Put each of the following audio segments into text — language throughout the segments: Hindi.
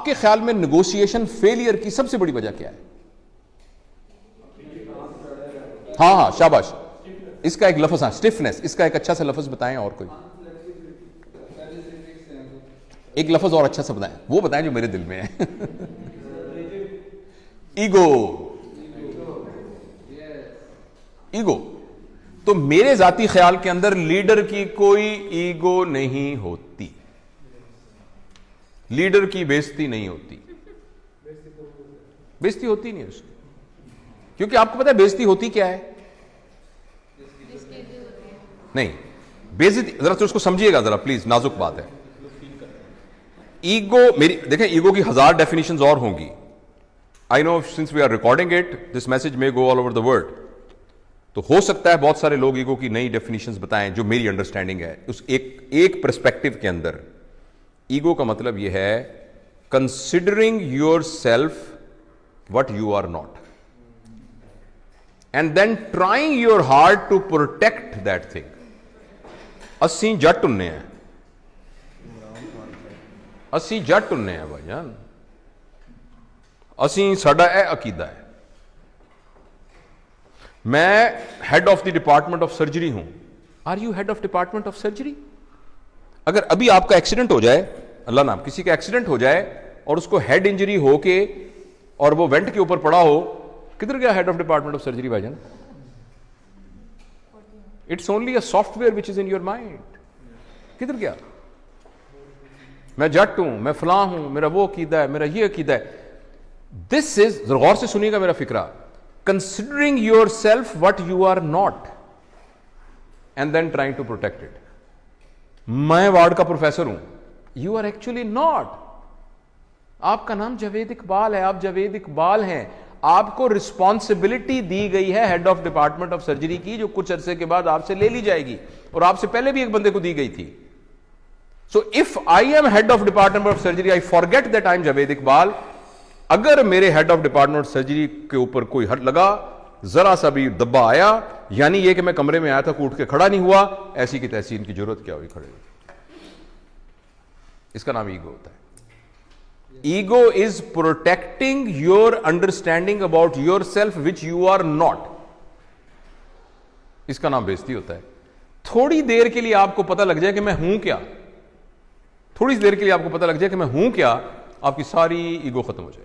आपके ख्याल में नेगोशिएशन फेलियर की सबसे बड़ी वजह क्या है? हाँ, शाबाश, इसका एक लफ्ज, हाँ, स्टिफनेस, इसका एक अच्छा सा लफ्ज बताएं। और कोई एक लफ्ज और अच्छा सा बताएं, वो बताएं जो मेरे दिल में है। ईगो। ईगो। तो मेरे जाती ख्याल के अंदर लीडर की कोई ईगो नहीं होती, लीडर की बेइज्जती नहीं होती, बेइज्जती होती नहीं उसकी। क्योंकि आपको पता है बेइज्जती होती क्या है? नहीं, बेइज्जती जरा तो उसको समझिएगा जरा प्लीज, नाजुक बात है। ईगो, मेरी देखें, ईगो की 1000 डेफिनेशंस और होंगी। I know since we are recording it this message may go all over the world, तो हो सकता है बहुत सारे लोग ईगो की नई डेफिनेशंस बताएं जो मेरी अंडरस्टैंडिंग है। उस एक पर्सपेक्टिव के अंदर ईगो का मतलब यह है considering yourself what you are not and then trying your hard to protect that thing. अस्सी जट उन्ने हैं, अस्सी जट उन्ने हैं भाईजान, असी साडा यह अकीदा है। मैं head of the department of surgery हूं। Are you head of department of surgery? अगर अभी आपका एक्सीडेंट हो जाए, अल्लाह नाम, किसी का एक्सीडेंट हो जाए और उसको हेड इंजरी होके और वो वेंट के ऊपर पड़ा हो, किधर गया head of department of surgery भाईजान? It's only a software which is in your mind. किधर गया? मैं जट हूं, मैं फलां हूं, मेरा वो अकीदा है, मेरा ये अकीदा है। दिस इज, गौर से सुनिएगा मेरा फिक्रा, considering yourself what you are not and then trying to protect it. मैं वार्ड का प्रोफेसर हूं, यू आर एक्चुअली नॉट। आपका नाम जावेद इकबाल है, आप जावेद इकबाल हैं, आपको रिस्पॉन्सिबिलिटी दी गई है head of department of surgery की, जो कुछ अरसे के बाद आपसे ले ली जाएगी, और आपसे पहले भी एक बंदे को दी गई थी। So if I am head of department of surgery, I forget that I am Javed Iqbal. अगर मेरे head of department of surgery के ऊपर कोई हट लगा, जरा सा भी दब्बा आया, यानी यह कि मैं कमरे में आया था, कूट के खड़ा नहीं हुआ, ऐसी की तैसी इनकी जरूरत क्या हुई खड़े। इसका नाम ईगो होता है। Ego is protecting your understanding about yourself which you are not. इसका नाम बेइज्जती होता है। थोड़ी देर के लिए आपको पता लग जाए कि मैं हूं क्या, थोड़ी देर के लिए आपको पता लग जाए कि मैं हूं क्या, आपकी सारी ईगो खत्म हो जाएगी।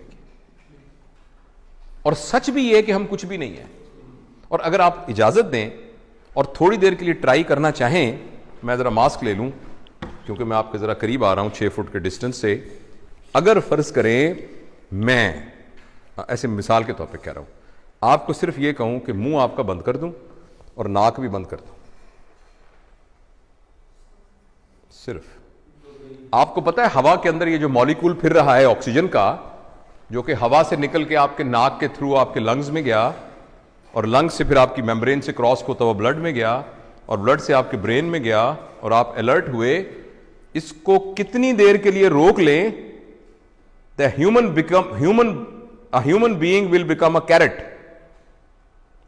और सच भी यह कि हम कुछ भी नहीं है। और अगर आप इजाजत दें और थोड़ी देर के लिए ट्राई करना चाहें, मैं जरा मास्क ले लूं क्योंकि मैं आपके जरा करीब आ रहा हूं 6 फुट के डिस्टेंस से। अगर फर्ज करें मैं ऐसे मिसाल के तौर पे कह रहा हूं, आपको सिर्फ यह कहूं कि मुंह आपका बंद कर दूं और नाक भी बंद कर दूं, सिर्फ आपको पता है हवा के अंदर ये जो मॉलिक्यूल फिर रहा है ऑक्सीजन का, जो कि हवा से निकल के आपके नाक के थ्रू आपके लंग्स में गया और लंग्स से फिर आपकी मेम्ब्रेन से क्रॉस होता हुआ ब्लड में गया और ब्लड से आपके ब्रेन में गया और आप अलर्ट हुए, इसको कितनी देर के लिए रोक लें, the human being will become a carrot,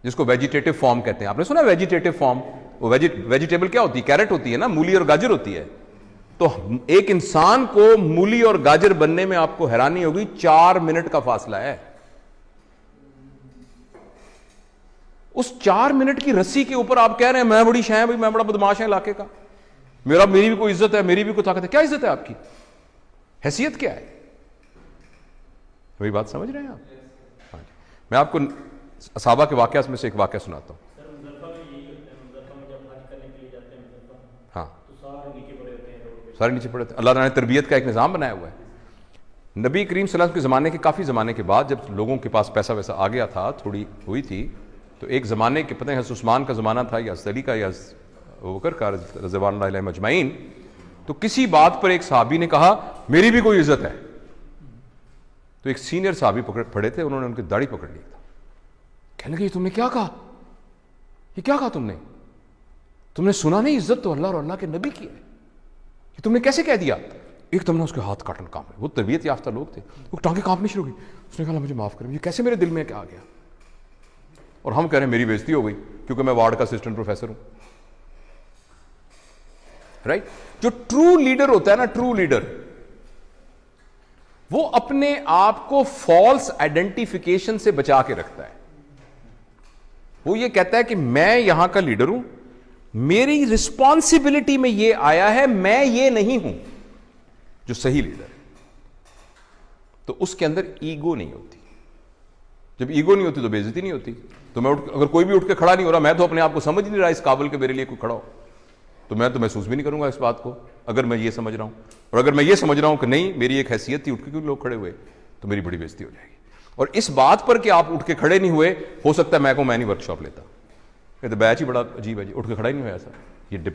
जिसको वेजिटेटिव फॉर्म कहते हैं। आपने सुना वेजिटेटिव फॉर्म? वो वेजिटेबल क्या होती है? कैरेट होती है ना, मूली और गाजर होती है। तो एक इंसान को मूली और गाजर बनने में आपको हैरानी होगी 4 मिनट का फासला है। उस 4 मिनट की रस्सी के ऊपर आप कह रहे हैं मैं बड़ी शाय भाई, मैं बड़ा बदमाश है इलाके का, मेरी भी कोई इज्जत है, मेरी भी कोई ताकत है। क्या इज्जत है आपकी? हैसियत क्या है? वही बात समझ रहे हैं आप? हाँ जी। मैं आपको सहाबा के वाकयात में से एक वाकया सुनाता हूं। हाँ, सारे नीचे पड़े थे। अल्लाह ने तरबियत का एक निज़ाम बनाया हुआ है। नबी करीम सल्लल्लाहु अलैहि वसल्लम के ज़माने के काफ़ी ज़माने के बाद जब लोगों के पास पैसा वैसा आ गया था, थोड़ी हुई थी, तो एक ज़माने के, पता है उस्मान का ज़माना था या अली का या बकर का रज़वानुल्लाह अलैहिम अजमईन, तो किसी बात पर एक सहाबी ने कहा मेरी भी कोई इज्जत है। तो एक सीनियर सहाबी पड़े थे, उन्होंने उनकी दाढ़ी पकड़ ली था। कहने लगे तुमने क्या कहा? ये क्या कहा तुमने सुना नहीं? इज्जत तो अल्लाह और अल्लाह के नबी की है, कि तुमने कैसे कह दिया? एकदम ना उसके हाथ काटन कांप रहे, वो तरबियत याफ्ता लोग थे, वो टांगे कांपनी शुरू हुई। उसने कहा मुझे माफ करें, ये कैसे मेरे दिल में क्या आ गया? और हम कह रहे हैं मेरी बेइज्जती हो गई क्योंकि मैं वार्ड का असिस्टेंट प्रोफेसर हूं। राइट? जो ट्रू लीडर होता है ना, ट्रू लीडर, वो अपने आप को फॉल्स आइडेंटिफिकेशन से बचा के रखता है। वो ये कहता है कि मैं यहां का लीडर हूं, मेरी रिस्पॉन्सिबिलिटी में ये आया है, मैं ये नहीं हूं जो सही लीडर है। तो उसके अंदर ईगो नहीं होती। जब ईगो नहीं होती तो बेइज्जती नहीं होती। तो मैं अगर कोई भी उठ के खड़ा नहीं हो रहा, मैं तो अपने आप को समझ नहीं रहा इस काबिल के मेरे लिए कोई खड़ा हो, तो मैं तो महसूस भी नहीं करूंगा इस बात को, अगर मैं ये समझ रहा हूं। और अगर मैं ये समझ रहा हूं कि नहीं मेरी एक हैसियत थी, उठ के क्यों लोग खड़े हुए, तो मेरी बड़ी बेइज्जती हो जाएगी। और इस बात पर कि आप उठ के खड़े नहीं हुए, हो सकता है मैं नहीं वर्कशॉप लेता। ये तो बैच ही बड़ा अजीब है जी, उठ के खड़ा ही नहीं हुआ ऐसा। ये डिपेंड